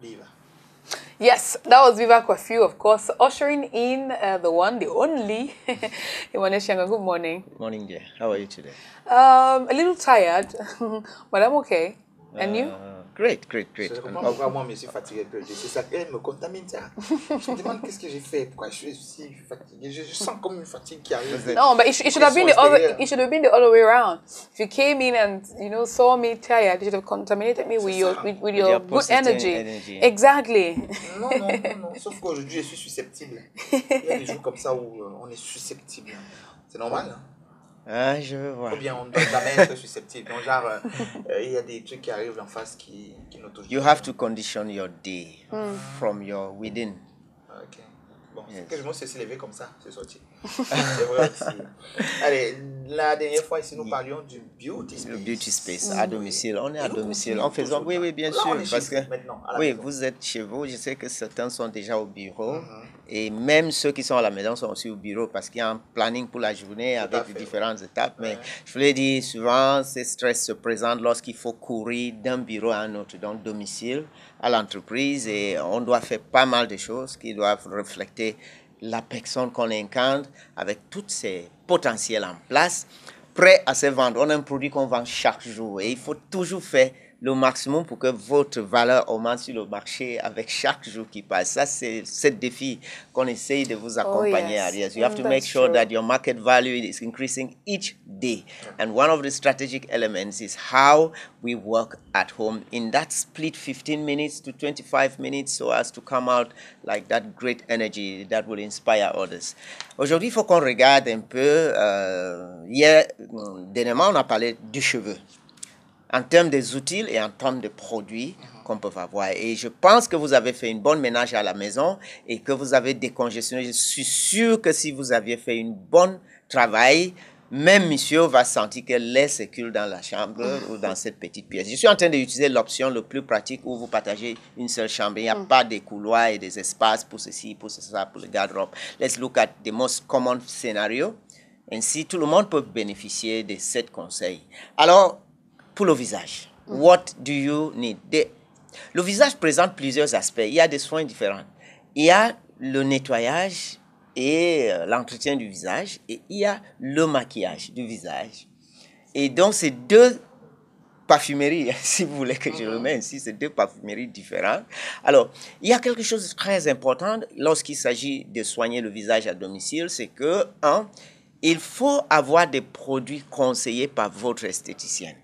Viva. Yes, that was Viva Coiffure, of course, ushering in the one, the only, Emmanuel Shenga. Good morning. Good morning, dear. How are you today? A little tired, but I'm okay. And you? Great, great, great. Je comprends pourquoi moi je suis fatigué. C'est ça, elle me contamine ça. Je me demande qu'est-ce que j'ai fait, pourquoi je suis si fatigué. Je sens comme une fatigue qui arrive. No, but it should have been the other. It should have been the other way around. If you came in and saw me tired, you should have contaminated me with your good energy. Exactly. Non. Sauf qu'aujourd'hui je suis susceptible. Il y a des jours comme ça où on est susceptible. C'est normal. Hein? Ah, je veux voir. Ou bien on ne doit jamais être susceptible. Donc genre, il y a des trucs qui arrivent en face qui nous touchent. You have to condition your day from your within. Ok. Bon, yes. Que je me suis levé comme ça, c'est sorti. C'est vrai aussi. Allez, la dernière fois ici, nous parlions du beauty space. Le beauty space à domicile. On est à domicile. En faisant, oui, bien sûr. Parce que, oui, vous êtes chez vous. Je sais que certains sont déjà au bureau. Et même ceux qui sont à la maison sont aussi au bureau parce qu'il y a un planning pour la journée avec différentes étapes. Mais je vous l'ai dit, souvent, ces stress se présentent lorsqu'il faut courir d'un bureau à un autre, donc domicile à l'entreprise. Et on doit faire pas mal de choses qui doivent refléter la personne qu'on incarne avec tous ses potentiels en place, prêts à se vendre. On a un produit qu'on vend chaque jour et il faut toujours faire le maximum pour que votre valeur augmente sur le marché avec chaque jour qui passe. Ça, c'est ce défi qu'on essaye de vous accompagner à. Yes. You have to make sure that your market value is increasing each day. And one of the strategic elements is how we work at home in that split 15 minutes to 25 minutes so as to come out like that great energy that will inspire others. Aujourd'hui, il faut qu'on regarde un peu. Hier, dernièrement, on a parlé du cheveu. En termes des outils et en termes de produits qu'on peut avoir. Et je pense que vous avez fait une bonne ménage à la maison et que vous avez décongestionné. Je suis sûr que si vous aviez fait un bon travail, même monsieur va sentir que l'air circule dans la chambre ou dans cette petite pièce. Je suis en train d'utiliser l'option le plus pratique où vous partagez une seule chambre. Il n'y a pas de couloirs et des espaces pour ceci, pour ça, pour le garde-robe. Let's look at the most common scenario. Ainsi, tout le monde peut bénéficier de ces conseils. Alors, pour le visage, what do you need? Le visage présente plusieurs aspects. Il y a des soins différents. Il y a le nettoyage et l'entretien du visage. Et il y a le maquillage du visage. Et donc, c'est deux parfumeries, si vous voulez que je le mette ici, c'est deux parfumeries différentes. Alors, il y a quelque chose de très important lorsqu'il s'agit de soigner le visage à domicile, c'est que, il faut avoir des produits conseillés par votre esthéticienne.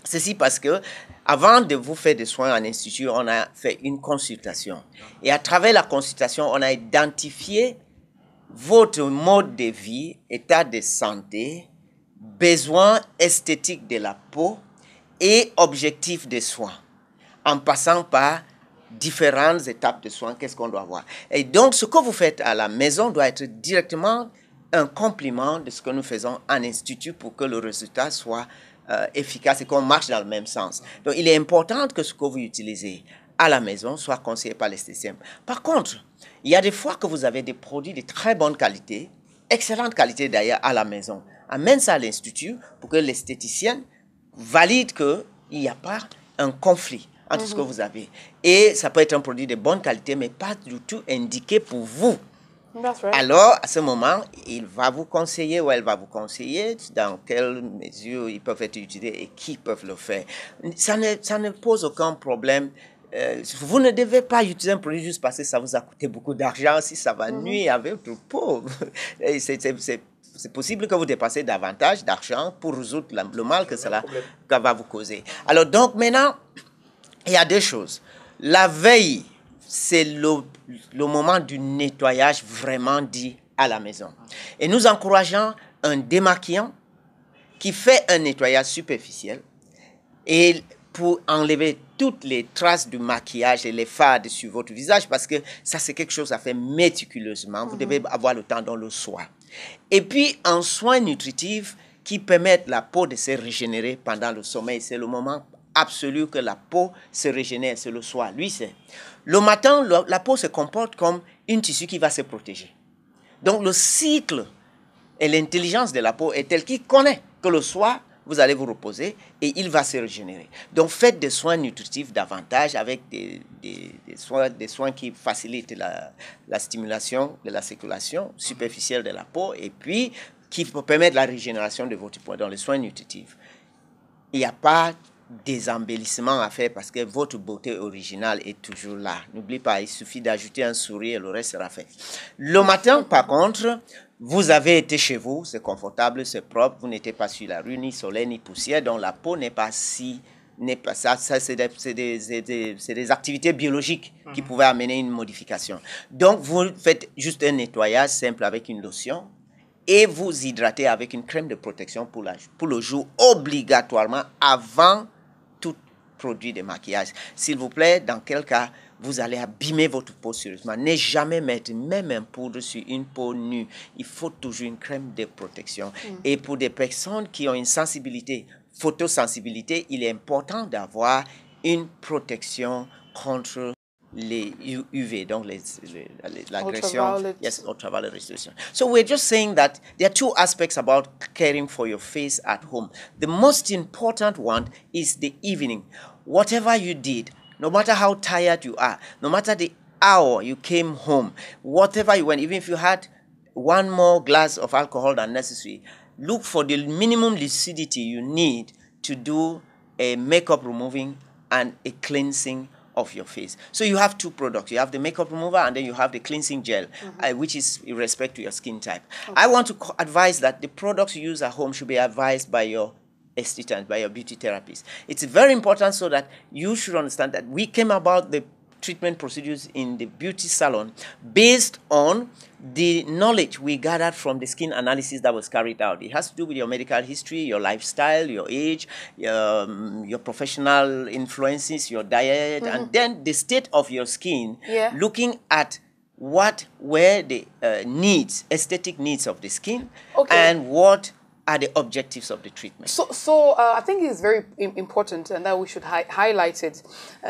Ceci parce que, avant de vous faire des soins en institut, on a fait une consultation. Et à travers la consultation, on a identifié votre mode de vie, état de santé, besoins esthétiques de la peau et objectifs de soins. En passant par différentes étapes de soins, qu'est-ce qu'on doit voir. Et donc, ce que vous faites à la maison doit être directement un complément de ce que nous faisons en institut pour que le résultat soit efficace et qu'on marche dans le même sens. Donc, il est important que ce que vous utilisez à la maison soit conseillé par l'esthéticien. Par contre, il y a des fois que vous avez des produits de très bonne qualité, excellente qualité d'ailleurs à la maison. Amène ça à l'institut pour que l'esthéticienne valide qu'il n'y a pas un conflit entre ce que vous avez. Et ça peut être un produit de bonne qualité, mais pas du tout indiqué pour vous. That's right. Alors, à ce moment, il va vous conseiller ou elle va vous conseiller dans quelle mesure ils peuvent être utilisés et qui peuvent le faire. Ça ne pose aucun problème. Vous ne devez pas utiliser un produit juste parce que ça vous a coûté beaucoup d'argent, si ça va nuire avec votre peau. C'est possible que vous dépassez davantage d'argent pour résoudre le mal que cela va vous causer. Alors, donc, maintenant, il y a deux choses. La veille, c'est le moment du nettoyage vraiment dit à la maison. Et nous encourageons un démaquillant qui fait un nettoyage superficiel et pour enlever toutes les traces du maquillage et les fardes sur votre visage parce que ça, c'est quelque chose à faire méticuleusement. Vous devez avoir le temps dans le soir. Et puis, un soin nutritif qui permet la peau de se régénérer pendant le sommeil. C'est le moment absolu que la peau se régénère, c'est le soir. Lui, c'est le matin, la peau se comporte comme une tissu qui va se protéger. Donc, le cycle et l'intelligence de la peau est tel qu'il connaît que le soir, vous allez vous reposer et il va se régénérer. Donc faites des soins nutritifs davantage avec des soins qui facilitent la stimulation de la circulation superficielle de la peau et puis qui permettent la régénération de votre peau dans les soins nutritifs. Il n'y a pas des embellissements à faire parce que votre beauté originale est toujours là. N'oubliez pas, il suffit d'ajouter un sourire et le reste sera fait. Le matin, par contre, vous avez été chez vous, c'est confortable, c'est propre, vous n'étiez pas sur la rue, ni soleil, ni poussière, donc la peau n'est pas ça, c'est des activités biologiques qui pouvaient amener une modification. Donc, vous faites juste un nettoyage simple avec une lotion et vous hydratez avec une crème de protection pour le jour obligatoirement avant tout produit de maquillage. S'il vous plaît, dans quel cas vous allez abîmer votre peau sérieusement. Ne jamais mettre même un poudre sur une peau nue. Il faut toujours une crème de protection. Et pour des personnes qui ont une sensibilité, photosensibilité, il est important d'avoir une protection contre les UV, donc l'agression, yes, ultraviolet radiation. So we're just saying that there are two aspects about caring for your face at home. The most important one is the evening. Whatever you did, no matter how tired you are, no matter the hour you came home, whatever you went, even if you had one more glass of alcohol than necessary, look for the minimum lucidity you need to do a makeup removing and a cleansing of your face. So you have two products. You have the makeup remover and then you have the cleansing gel, which is in respect to your skin type. Okay. I want to advise that the products you use at home should be advised by your esthetician, by your beauty therapist. It's very important so that you should understand that we came about the treatment procedures in the beauty salon based on the knowledge we gathered from the skin analysis that was carried out. It has to do with your medical history, your lifestyle, your age, your professional influences, your diet, and then the state of your skin, looking at what were the needs, aesthetic needs of the skin, and what are the objectives of the treatment. So I think it's very important and that we should highlight it.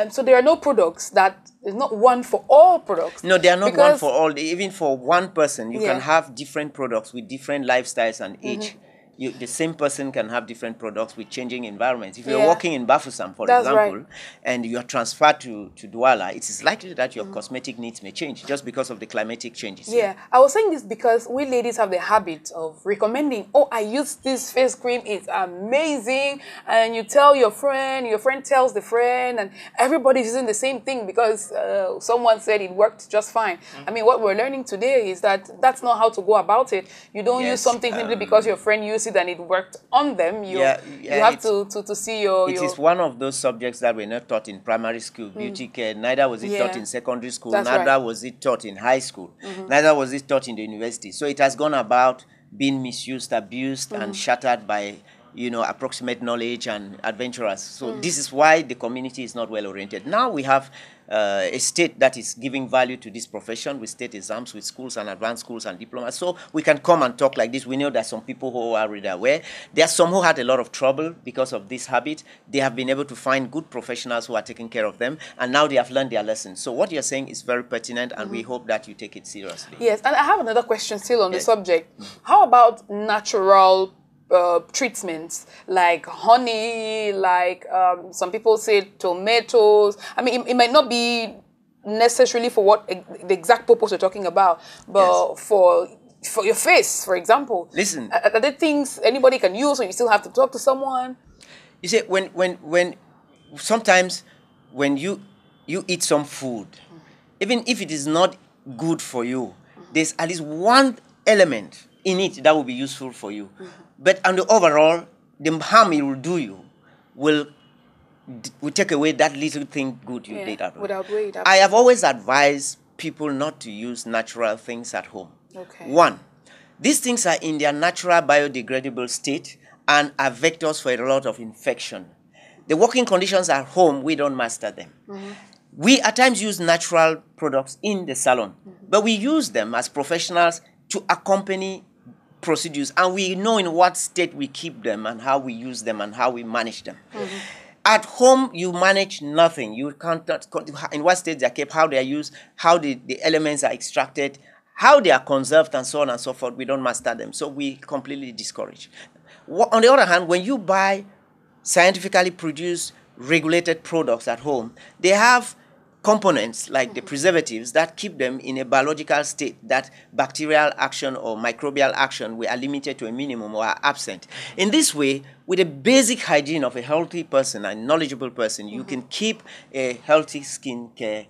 So there are no products that is not one for all products. No, they are not one for all. Even for one person, you can have different products with different lifestyles and age. The same person can have different products with changing environments. If you're working in Bafoussam, for example, and you are transferred to Douala, it is likely that your cosmetic needs may change just because of the climatic changes. Yeah, I was saying this because we ladies have the habit of recommending, oh, I use this face cream, it's amazing. And you tell your friend tells the friend, and everybody's using the same thing because someone said it worked just fine. I mean, what we're learning today is that that's not how to go about it. You don't use something simply because your friend used it and it worked on them. You have to see your... It is one of those subjects that were not taught in primary school, beauty care. Neither was it taught in secondary school. Neither was it taught in high school. Neither was it taught in the university. So it has gone about being misused, abused, and shattered by approximate knowledge and adventurers. So this is why the community is not well oriented. Now we have a state that is giving value to this profession with state exams, with schools and advanced schools and diplomas. So we can come and talk like this. We know that some people who are really aware. There are some who had a lot of trouble because of this habit. They have been able to find good professionals who are taking care of them, and now they have learned their lessons. So what you're saying is very pertinent, and we hope that you take it seriously. Yes, and I have another question still on the subject. How about natural treatments like honey, like some people say tomatoes? I mean, it might not be necessarily for what the exact purpose we're talking about, but for your face, for example. Listen, are there things anybody can use, or you still have to talk to someone? You see, when sometimes when you eat some food, even if it is not good for you, there's at least one element in it that will be useful for you. But on the overall, the harm it will do you will take away that little thing good you did at home. I have always advised people not to use natural things at home. One, these things are in their natural biodegradable state and are vectors for a lot of infection. The working conditions at home, we don't master them. We at times use natural products in the salon, but we use them as professionals to accompany procedures, and we know in what state we keep them and how we use them and how we manage them. At home, you manage nothing. You can't in what state they are kept, how they are used, how the elements are extracted, how they are conserved, and so on and so forth. We don't master them, so we completely discourage. On the other hand, when you buy scientifically produced, regulated products at home, they have components like the preservatives that keep them in a biological state that bacterial action or microbial action are limited to a minimum or are absent. In this way, with the basic hygiene of a healthy person, a knowledgeable person, you can keep a healthy skin care,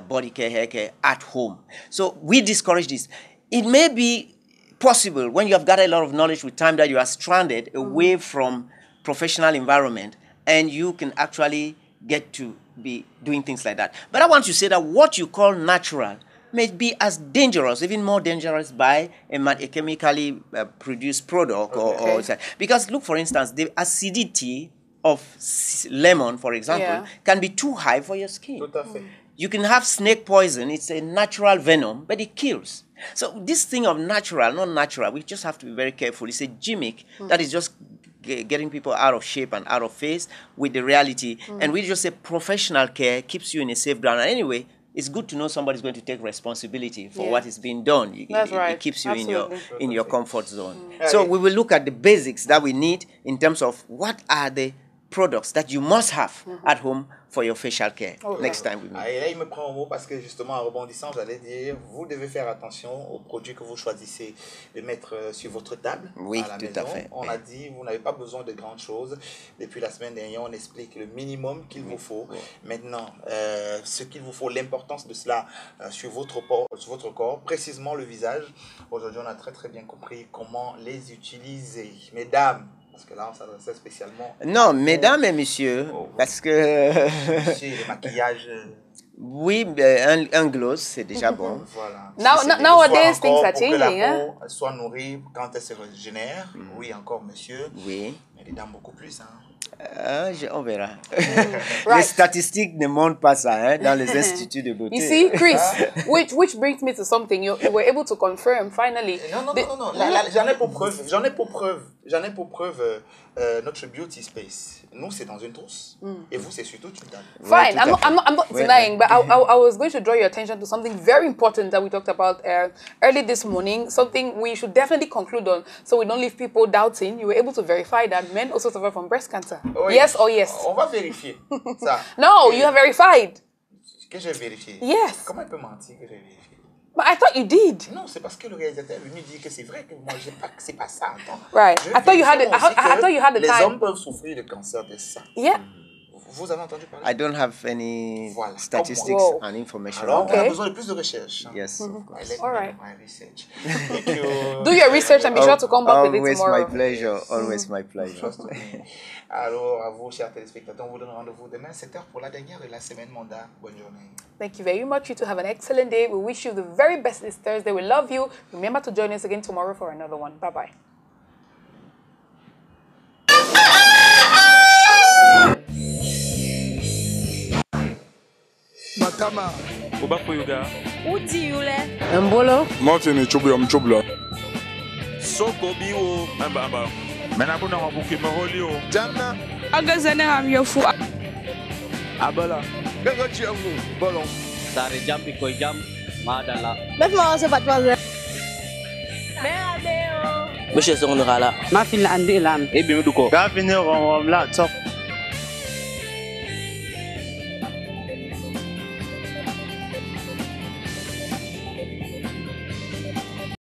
body care, hair care at home. So we discourage this. It may be possible when you have got a lot of knowledge with time that you are stranded away from professional environment and you can actually get to be doing things like that. But I want to say that what you call natural may be as dangerous, even more dangerous by a chemically produced product. Because look, for instance, the acidity of lemon, for example, can be too high for your skin. You can have snake poison. It's a natural venom, but it kills. So this thing of natural, not natural, we just have to be very careful. It's a gimmick that is just getting people out of shape and out of phase with the reality. And we just say professional care keeps you in a safe ground. And anyway, it's good to know somebody's going to take responsibility for what is being done. It keeps you in your comfort zone. So we will look at the basics that we need in terms of what are the products that you must have at home for your facial care. Next time we meet. Et là, il me prend au mot parce que justement, en rebondissant, j'allais dire, vous devez faire attention aux produits que vous choisissez de mettre sur votre table à la maison. On a dit, vous n'avez pas besoin de grandes choses. Depuis la semaine dernière, on explique le minimum qu'il vous faut. Maintenant, ce qu'il vous faut, l'importance de cela sur votre corps, précisément le visage. Aujourd'hui, on a très bien compris comment les utiliser. Mesdames, parce que là, on s'adressait spécialement... Non, mesdames et messieurs, parce que... Monsieur, le maquillage... Oui, un gloss, c'est déjà bon. Voilà. Nowadays, things are changing. Pour que la peau soit nourrie quand elle se régénère. Oui, encore, monsieur. Oui. Mais les dames, beaucoup plus. On verra. Les statistiques ne montrent pas ça dans les instituts de beauté. You see, Chris, which brings me to something you were able to confirm finally. Non. J'en ai pour preuve notre beauty space. Nous, c'est dans une trousse. Et vous, c'est surtout une dame. Fine, I'm not denying, but I was going to draw your attention to something very important that we talked about early this morning, something we should definitely conclude on so we don't leave people doubting. You were able to verify that men also suffer from breast cancer. Oui. Yes or yes? On va vérifier ça. No, you have verified. Que j'ai vérifié? Yes. Comment il peut mentir que j'ai vérifié? But I thought you did. Non, c'est parce que le réalisateur est venu dire que c'est vrai que moi, c'est pas ça. Attends. Right. I thought you had the time. Les hommes peuvent souffrir de cancer de sang. Yeah. Vous avez entendu parler? I don't have any statistics and information. Alors, on a besoin de plus de recherche. Yes, of course. All right. My research. Do your research and be sure to come back with it tomorrow. Always my pleasure. Alors, à vous, chers téléspectateurs, on vous donne rendez-vous demain, 7h pour la dernière de la semaine mandat. Bonne journée. Thank you very much. You two have an excellent day. We wish you the very best this Thursday. We love you. Remember to join us again tomorrow for another one. Bye-bye. Matama. Uba kuyuga. Uti yule. Mbolo. Martin chubla. Soko biwo. Amba. Mena kuna wabuki maholio. Jana. Agazane hamyofu. Abala. Gaga chiangu. Bolong. Dari jam iko jam. Madala. Beth mo sa patwaze. Meadeo. Monsieur Sonogala. Ma fil andi lam. Ebi muduko. Gavin la top.